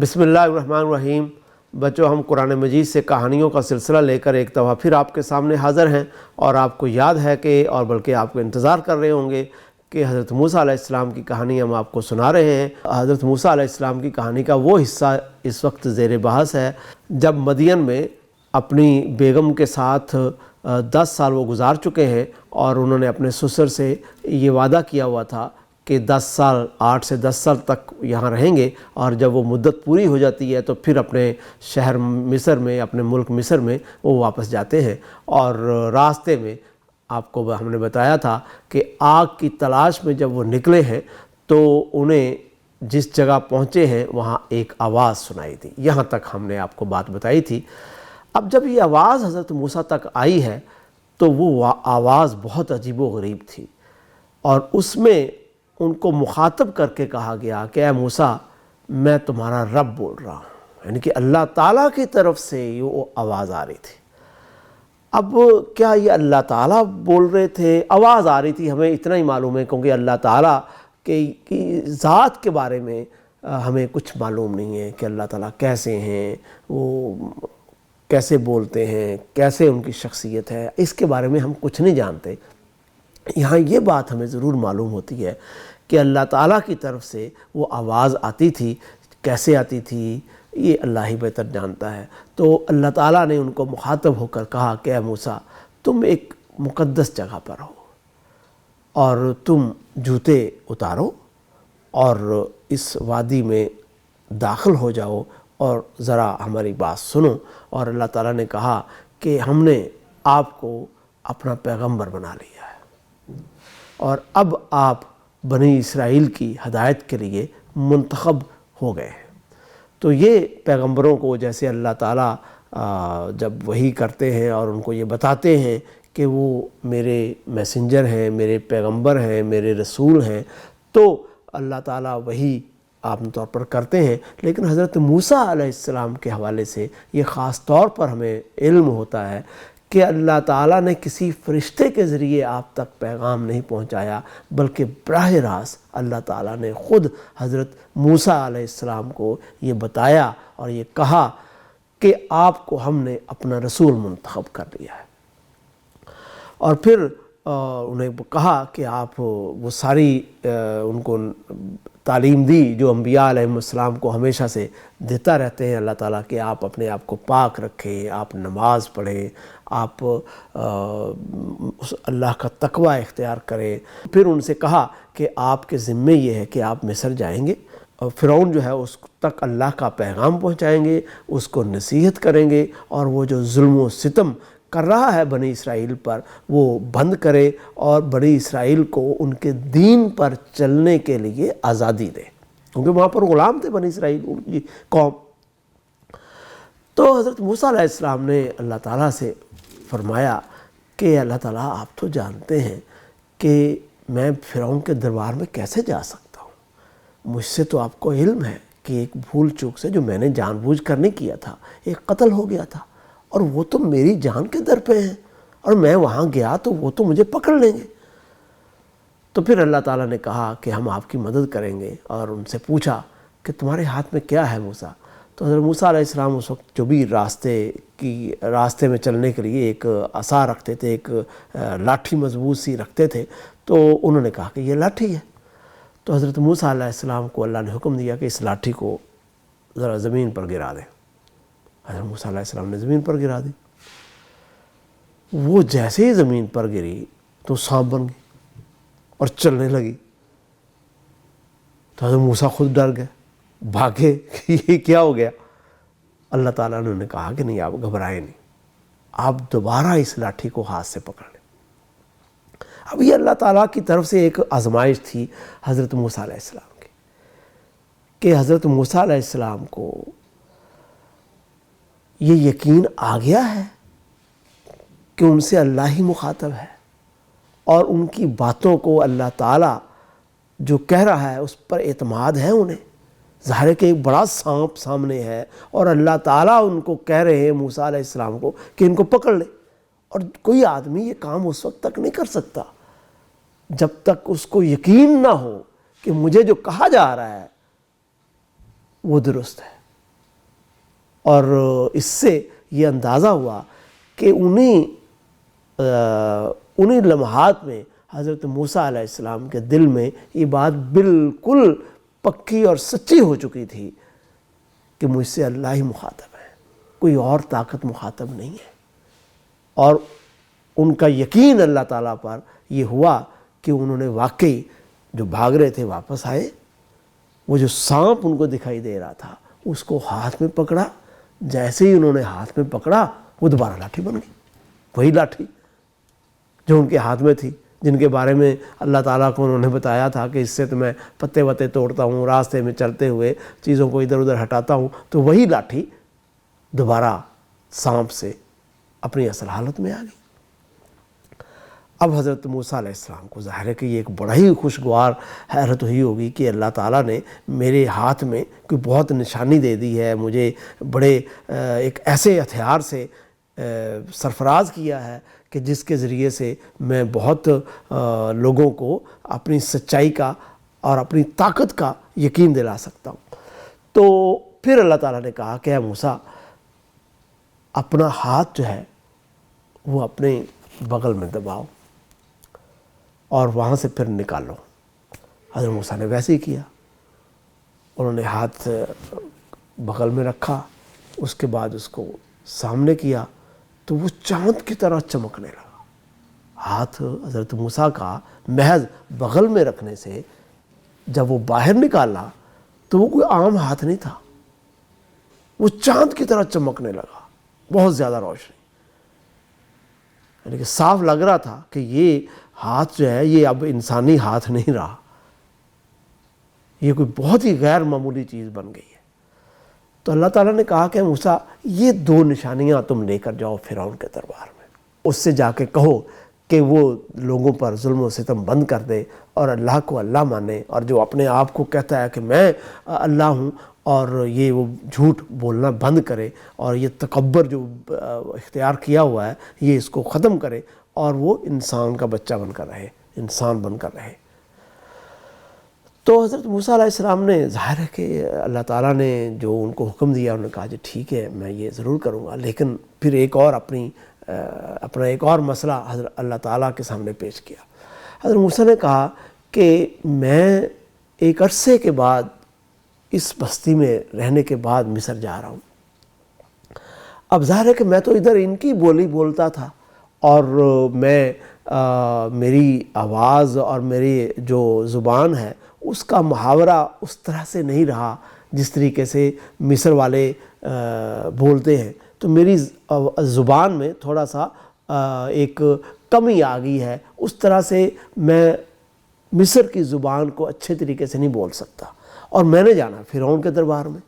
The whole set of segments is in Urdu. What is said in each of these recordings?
بسم اللہ الرحمن الرحیم۔ بچوں، ہم قرآن مجید سے کہانیوں کا سلسلہ لے کر ایک دفعہ پھر آپ کے سامنے حاضر ہیں، اور آپ کو یاد ہے کہ اور بلکہ آپ کو انتظار کر رہے ہوں گے کہ حضرت موسیٰ علیہ السلام کی کہانی ہم آپ کو سنا رہے ہیں۔ حضرت موسیٰ علیہ السلام کی کہانی کا وہ حصہ اس وقت زیر بحث ہے جب مدین میں اپنی بیگم کے ساتھ 10 سال وہ گزار چکے ہیں، اور انہوں نے اپنے سسر سے یہ وعدہ کیا ہوا تھا کہ 10 سال 8 سے 10 سال تک یہاں رہیں گے، اور جب وہ مدت پوری ہو جاتی ہے تو پھر اپنے شہر مصر میں، اپنے ملک مصر میں وہ واپس جاتے ہیں۔ اور راستے میں آپ کو ہم نے بتایا تھا کہ آگ کی تلاش میں جب وہ نکلے ہیں تو انہیں جس جگہ پہنچے ہیں وہاں ایک آواز سنائی دی۔ یہاں تک ہم نے آپ کو بات بتائی تھی۔ اب جب یہ آواز حضرت موسیٰ تک آئی ہے تو وہ آواز بہت عجیب و غریب تھی، اور اس میں ان کو مخاطب کر کے کہا گیا کہ اے موسیٰ، میں تمہارا رب بول رہا ہوں، یعنی کہ اللہ تعالیٰ کی طرف سے یہ آواز آ رہی تھی۔ اب کیا یہ اللہ تعالیٰ بول رہے تھے؟ آواز آ رہی تھی، ہمیں اتنا ہی معلوم ہے، کیونکہ اللہ تعالیٰ کی ذات کے بارے میں ہمیں کچھ معلوم نہیں ہے کہ اللہ تعالیٰ کیسے ہیں، وہ کیسے بولتے ہیں، کیسے ان کی شخصیت ہے، اس کے بارے میں ہم کچھ نہیں جانتے۔ یہاں یہ بات ہمیں ضرور معلوم ہوتی ہے کہ اللہ تعالیٰ کی طرف سے وہ آواز آتی تھی۔ کیسے آتی تھی یہ اللہ ہی بہتر جانتا ہے۔ تو اللہ تعالیٰ نے ان کو مخاطب ہو کر کہا کہ اے موسیٰ، تم ایک مقدس جگہ پر ہو، اور تم جوتے اتارو اور اس وادی میں داخل ہو جاؤ اور ذرا ہماری بات سنو۔ اور اللہ تعالیٰ نے کہا کہ ہم نے آپ کو اپنا پیغمبر بنا لیا ہے، اور اب آپ بنی اسرائیل کی ہدایت کے لیے منتخب ہو گئے ہیں۔ تو یہ پیغمبروں کو جیسے اللہ تعالیٰ جب وحی کرتے ہیں اور ان کو یہ بتاتے ہیں کہ وہ میرے میسنجر ہیں، میرے پیغمبر ہیں، میرے رسول ہیں، تو اللہ تعالیٰ وحی عام طور پر کرتے ہیں۔ لیکن حضرت موسیٰ علیہ السلام کے حوالے سے یہ خاص طور پر ہمیں علم ہوتا ہے کہ اللہ تعالیٰ نے کسی فرشتے کے ذریعے آپ تک پیغام نہیں پہنچایا، بلکہ براہ راست اللہ تعالیٰ نے خود حضرت موسیٰ علیہ السلام کو یہ بتایا اور یہ کہا کہ آپ کو ہم نے اپنا رسول منتخب کر لیا ہے۔ اور پھر انہیں کہا کہ آپ وہ ساری ان کو تعلیم دی جو انبیاء علیہ السلام کو ہمیشہ سے دیتا رہتے ہیں اللہ تعالیٰ، کہ آپ اپنے آپ کو پاک رکھیں، آپ نماز پڑھیں، آپ اللہ کا تقوی اختیار کریں۔ پھر ان سے کہا کہ آپ کے ذمے یہ ہے کہ آپ مصر جائیں گے، اور فرعون جو ہے اس تک اللہ کا پیغام پہنچائیں گے، اس کو نصیحت کریں گے، اور وہ جو ظلم و ستم کر رہا ہے بنی اسرائیل پر وہ بند کرے، اور بنی اسرائیل کو ان کے دین پر چلنے کے لیے آزادی دے، کیونکہ وہاں پر غلام تھے بنی اسرائیل کی قوم۔ تو حضرت موسیٰ علیہ السلام نے اللہ تعالیٰ سے فرمایا کہ اللہ تعالیٰ آپ تو جانتے ہیں کہ میں فرعون کے دربار میں کیسے جا سکتا ہوں، مجھ سے تو آپ کو علم ہے کہ ایک بھول چوک سے جو میں نے جان بوجھ کر نہیں کیا تھا، ایک قتل ہو گیا تھا، اور وہ تو میری جان کے در پہ ہیں، اور میں وہاں گیا تو وہ تو مجھے پکڑ لیں گے۔ تو پھر اللہ تعالیٰ نے کہا کہ ہم آپ کی مدد کریں گے، اور ان سے پوچھا کہ تمہارے ہاتھ میں کیا ہے موسیٰ؟ تو حضرت موسیٰ علیہ السلام اس وقت جو بھی راستے میں چلنے کے لیے ایک عصا رکھتے تھے، ایک لاٹھی مضبوط سی رکھتے تھے، تو انہوں نے کہا کہ یہ لاٹھی ہے۔ تو حضرت موسیٰ علیہ السلام کو اللہ نے حکم دیا کہ اس لاٹھی کو ذرا زمین پر گرا دیں۔ حضرت موسیٰ علیہ السلام نے زمین پر گرا دی۔ وہ جیسے ہی زمین پر گری تو سانپ بن گئی اور چلنے لگی۔ تو حضرت موسیٰ خود ڈر گئے، بھاگے کہ یہ کیا ہو گیا۔ اللہ تعالیٰ نے انہیں کہا کہ نہیں، آپ گھبرائیں نہیں، آپ دوبارہ اس لاٹھی کو ہاتھ سے پکڑ لیں۔ اب یہ اللہ تعالیٰ کی طرف سے ایک آزمائش تھی حضرت موسیٰ علیہ السلام کی، کہ حضرت موسیٰ علیہ السلام کو یہ یقین آ گیا ہے کہ ان سے اللہ ہی مخاطب ہے، اور ان کی باتوں کو اللہ تعالیٰ جو کہہ رہا ہے اس پر اعتماد ہے انہیں۔ ظاہر ہے کہ ایک بڑا سانپ سامنے ہے، اور اللہ تعالیٰ ان کو کہہ رہے ہیں موسیٰ علیہ السلام کو کہ ان کو پکڑ لے، اور کوئی آدمی یہ کام اس وقت تک نہیں کر سکتا جب تک اس کو یقین نہ ہو کہ مجھے جو کہا جا رہا ہے وہ درست ہے۔ اور اس سے یہ اندازہ ہوا کہ انہیں لمحات میں حضرت موسیٰ علیہ السلام کے دل میں یہ بات بالکل پکی اور سچی ہو چکی تھی کہ مجھ سے اللہ ہی مخاطب ہے، کوئی اور طاقت مخاطب نہیں ہے۔ اور ان کا یقین اللہ تعالیٰ پر یہ ہوا کہ انہوں نے واقعی جو بھاگ رہے تھے واپس آئے، وہ جو سانپ ان کو دکھائی دے رہا تھا اس کو ہاتھ میں پکڑا، جیسے ہی انہوں نے ہاتھ میں پکڑا وہ دوبارہ لاٹھی بن گئی، وہی لاٹھی جو ان کے ہاتھ میں تھی، جن کے بارے میں اللہ تعالیٰ کو انہوں نے بتایا تھا کہ اس سے تو میں پتے وتے توڑتا ہوں، راستے میں چلتے ہوئے چیزوں کو ادھر ادھر ہٹاتا ہوں، تو وہی لاٹھی دوبارہ سانپ سے اپنی اصل حالت میں آ گئی۔ اب حضرت موسیٰ علیہ السلام کو ظاہر ہے کہ یہ ایک بڑا ہی خوشگوار حیرت ہوئی ہوگی کہ اللہ تعالیٰ نے میرے ہاتھ میں کوئی بہت نشانی دے دی ہے، مجھے بڑے ایک ایسے ہتھیار سے سرفراز کیا ہے کہ جس کے ذریعے سے میں بہت لوگوں کو اپنی سچائی کا اور اپنی طاقت کا یقین دلا سکتا ہوں۔ تو پھر اللہ تعالیٰ نے کہا کہ اے موسیٰ، اپنا ہاتھ جو ہے وہ اپنے بغل میں دباؤ اور وہاں سے پھر نکالو۔ حضرت موسیٰ نے ویسے ہی کیا، انہوں نے ہاتھ بغل میں رکھا، اس کے بعد اس کو سامنے کیا تو وہ چاند کی طرح چمکنے لگا۔ ہاتھ حضرت موسیٰ کا محض بغل میں رکھنے سے جب وہ باہر نکالا تو وہ کوئی عام ہاتھ نہیں تھا، وہ چاند کی طرح چمکنے لگا، بہت زیادہ روشنی، یعنی کہ صاف لگ رہا تھا کہ یہ ہاتھ جو ہے یہ اب انسانی ہاتھ نہیں رہا، یہ کوئی بہت ہی غیر معمولی چیز بن گئی ہے۔ تو اللہ تعالیٰ نے کہا کہ موسیٰ، یہ 2 نشانیاں تم لے کر جاؤ فرعون کے دربار میں، اس سے جا کے کہو کہ وہ لوگوں پر ظلم و ستم بند کر دے اور اللہ کو اللہ مانے، اور جو اپنے آپ کو کہتا ہے کہ میں اللہ ہوں، اور یہ وہ جھوٹ بولنا بند کرے، اور یہ تکبر جو اختیار کیا ہوا ہے یہ اس کو ختم کرے، اور وہ انسان کا بچہ بن کر رہے، انسان بن کر رہے۔ تو حضرت موسیٰ علیہ السلام نے، ظاہر ہے کہ اللہ تعالیٰ نے جو ان کو حکم دیا انہوں نے کہا جی ٹھیک ہے میں یہ ضرور کروں گا، لیکن پھر اپنا ایک اور مسئلہ حضرت اللہ تعالیٰ کے سامنے پیش کیا۔ حضرت موسیٰ نے کہا کہ میں ایک عرصے کے بعد اس بستی میں رہنے کے بعد مصر جا رہا ہوں، اب ظاہر ہے کہ میں تو ادھر ان کی بولی بولتا تھا، اور میں میری آواز اور میری جو زبان ہے اس کا محاورہ اس طرح سے نہیں رہا جس طریقے سے مصر والے بولتے ہیں، تو میری زبان میں تھوڑا سا ایک کمی آ گئی ہے، اس طرح سے میں مصر کی زبان کو اچھے طریقے سے نہیں بول سکتا، اور میں نے جانا فرعون کے دربار میں،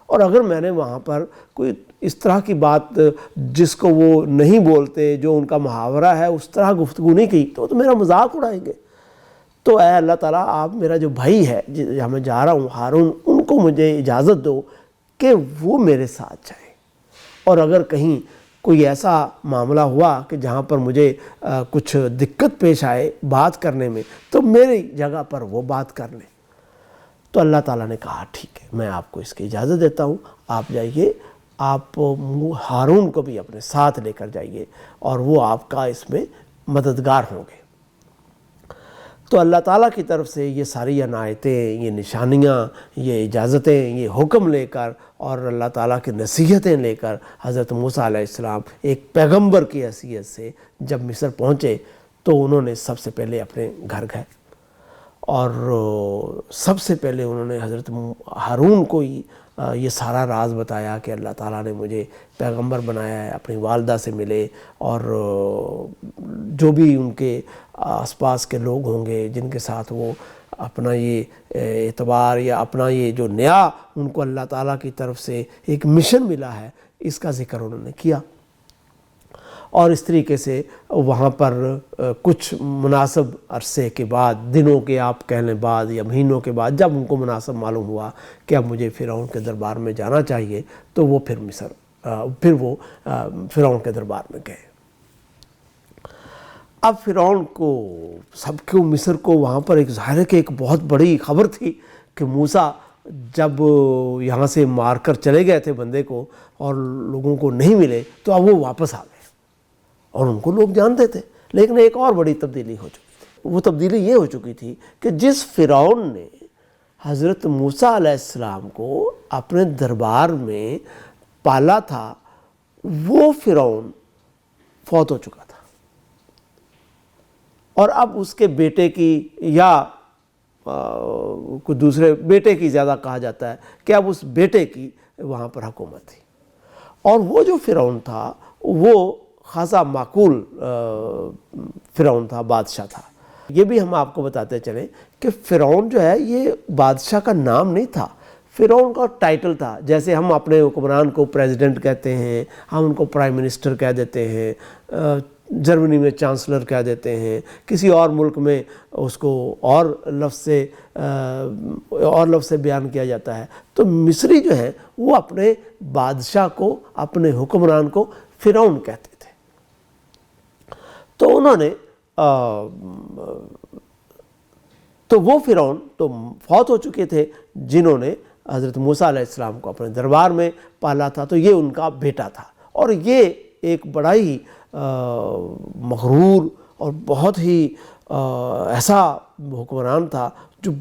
اور اگر میں نے وہاں پر کوئی اس طرح کی بات جس کو وہ نہیں بولتے، جو ان کا محاورہ ہے، اس طرح گفتگو نہیں کی تو میرا مذاق اڑائیں گے۔ تو اے اللہ تعالیٰ، آپ میرا جو بھائی ہے جہاں میں جا رہا ہوں ہارون، ان کو مجھے اجازت دو کہ وہ میرے ساتھ جائیں، اور اگر کہیں کوئی ایسا معاملہ ہوا کہ جہاں پر مجھے کچھ دقت پیش آئے بات کرنے میں تو میری جگہ پر وہ بات کر لیں۔ تو اللہ تعالیٰ نے کہا ٹھیک ہے میں آپ کو اس کی اجازت دیتا ہوں، آپ جائیے، آپ ہارون کو بھی اپنے ساتھ لے کر جائیے، اور وہ آپ کا اس میں مددگار ہوں گے۔ تو اللہ تعالیٰ کی طرف سے یہ ساری عنایتیں، یہ نشانیاں، یہ اجازتیں، یہ حکم لے کر اور اللہ تعالیٰ کی نصیحتیں لے کر حضرت موسیٰ علیہ السلام ایک پیغمبر کی حیثیت سے جب مصر پہنچے تو انہوں نے سب سے پہلے اپنے گھر گئے، اور سب سے پہلے انہوں نے حضرت ہارون کو یہ سارا راز بتایا کہ اللہ تعالیٰ نے مجھے پیغمبر بنایا ہے، اپنی والدہ سے ملے، اور جو بھی ان کے آس پاس کے لوگ ہوں گے جن کے ساتھ وہ اپنا یہ اعتبار یا اپنا یہ جو نیا ان کو اللہ تعالیٰ کی طرف سے ایک مشن ملا ہے، اس کا ذکر انہوں نے کیا، اور اس طریقے سے وہاں پر کچھ مناسب عرصے کے بعد، دنوں کے آپ کہہ لیں بعد یا مہینوں کے بعد، جب ان کو مناسب معلوم ہوا کہ اب مجھے فرعون کے دربار میں جانا چاہیے، تو وہ پھر وہ فرعون کے دربار میں گئے۔ اب فرعون کو سب کو مصر کو وہاں پر ایک ظاہر ہے کہ ایک بہت بڑی خبر تھی کہ موسیٰ جب یہاں سے مار کر چلے گئے تھے بندے کو اور لوگوں کو نہیں ملے تو اب وہ واپس آ گئے اور ان کو لوگ جانتے تھے. لیکن ایک اور بڑی تبدیلی ہو چکی تھی. وہ تبدیلی یہ ہو چکی تھی کہ جس فرعون نے حضرت موسیٰ علیہ السلام کو اپنے دربار میں پالا تھا وہ فرعون فوت ہو چکا تھا، اور اب اس کے بیٹے کی یا کوئی دوسرے بیٹے کی زیادہ کہا جاتا ہے کہ اب اس بیٹے کی وہاں پر حکومت تھی. اور وہ جو فرعون تھا وہ خاصا معقول فرعون تھا، بادشاہ تھا. یہ بھی ہم آپ کو بتاتے چلیں کہ فرعون جو ہے یہ بادشاہ کا نام نہیں تھا، فرعون کا ٹائٹل تھا. جیسے ہم اپنے حکمران کو پریزیڈنٹ کہتے ہیں، ہم ان کو پرائم منسٹر کہہ دیتے ہیں، جرمنی میں چانسلر کہہ دیتے ہیں، کسی اور ملک میں اس کو اور لفظ سے بیان کیا جاتا ہے. تو مصری جو ہے وہ اپنے بادشاہ کو، اپنے حکمران کو فرعون کہتے تھے. تو انہوں نے تو وہ فرعون تو فوت ہو چکے تھے جنہوں نے حضرت موسیٰ علیہ السلام کو اپنے دربار میں پالا تھا. تو یہ ان کا بیٹا تھا، اور یہ ایک بڑا ہی مغرور اور بہت ہی ایسا حکمران تھا جو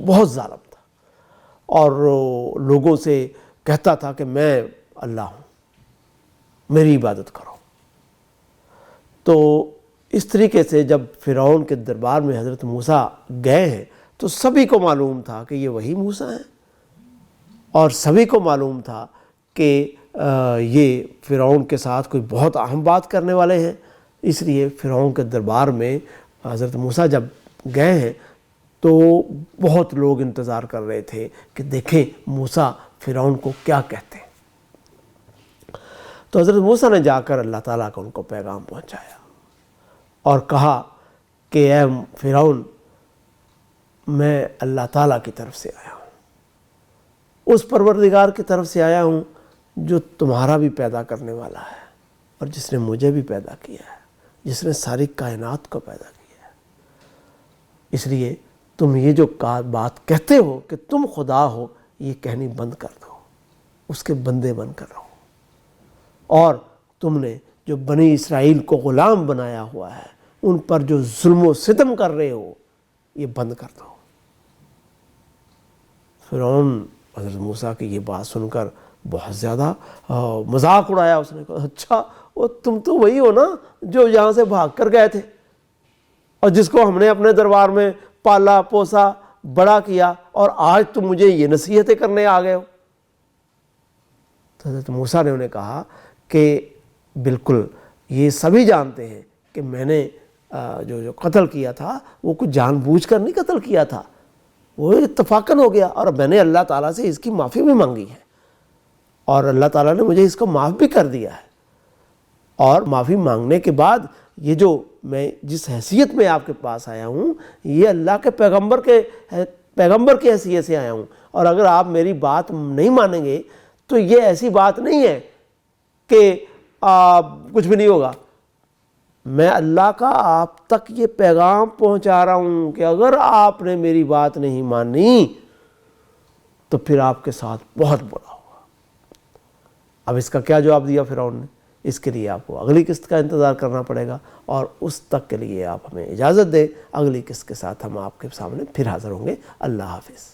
بہت ظالم تھا، اور لوگوں سے کہتا تھا کہ میں اللہ ہوں، میری عبادت کرو. تو اس طریقے سے جب فرعون کے دربار میں حضرت موسیٰ گئے ہیں تو سبھی کو معلوم تھا کہ یہ وہی موسیٰ ہیں، اور سبھی کو معلوم تھا کہ یہ فرعون کے ساتھ کوئی بہت اہم بات کرنے والے ہیں. اس لیے فرعون کے دربار میں حضرت موسیٰ جب گئے ہیں تو بہت لوگ انتظار کر رہے تھے کہ دیکھیں موسیٰ فرعون کو کیا کہتے ہیں. تو حضرت موسیٰ نے جا کر اللہ تعالیٰ کو ان کو پیغام پہنچایا اور کہا کہ اے فرعون، میں اللہ تعالیٰ کی طرف سے آیا ہوں، اس پروردگار کی طرف سے آیا ہوں جو تمہارا بھی پیدا کرنے والا ہے اور جس نے مجھے بھی پیدا کیا ہے، جس نے ساری کائنات کو پیدا کیا ہے. اس لیے تم یہ جو بات کہتے ہو کہ تم خدا ہو، یہ کہنی بند کر دو، اس کے بندے بن کر رہو. اور تم نے جو بنی اسرائیل کو غلام بنایا ہوا ہے، ان پر جو ظلم و ستم کر رہے ہو، یہ بند کر دو. فرعون حضرت موسیٰ کی یہ بات سن کر بہت زیادہ مذاق اڑایا. اس نے کہا اچھا وہ تم تو وہی ہو نا جو یہاں سے بھاگ کر گئے تھے اور جس کو ہم نے اپنے دربار میں پالا پوسا بڑا کیا، اور آج تم مجھے یہ نصیحتیں کرنے آ گئے ہو. تو حضرت موسیٰ نے انہیں کہا کہ بالکل یہ سبھی جانتے ہیں کہ میں نے جو قتل کیا تھا وہ کچھ جان بوجھ کر نہیں قتل کیا تھا، وہ اتفاقاً ہو گیا، اور میں نے اللہ تعالیٰ سے اس کی معافی بھی مانگی ہے اور اللہ تعالیٰ نے مجھے اس کو معاف بھی کر دیا ہے. اور معافی مانگنے کے بعد یہ جو میں جس حیثیت میں آپ کے پاس آیا ہوں، یہ اللہ کے پیغمبر کی حیثیت سے آیا ہوں، اور اگر آپ میری بات نہیں مانیں گے تو یہ ایسی بات نہیں ہے کہ کچھ بھی نہیں ہوگا. میں اللہ کا آپ تک یہ پیغام پہنچا رہا ہوں کہ اگر آپ نے میری بات نہیں مانی تو پھر آپ کے ساتھ بہت برا ہوگا. اب اس کا کیا جواب دیا فرعون نے؟ اس کے لیے آپ کو اگلی قسط کا انتظار کرنا پڑے گا، اور اس تک کے لیے آپ ہمیں اجازت دیں. اگلی قسط کے ساتھ ہم آپ کے سامنے پھر حاضر ہوں گے. اللہ حافظ.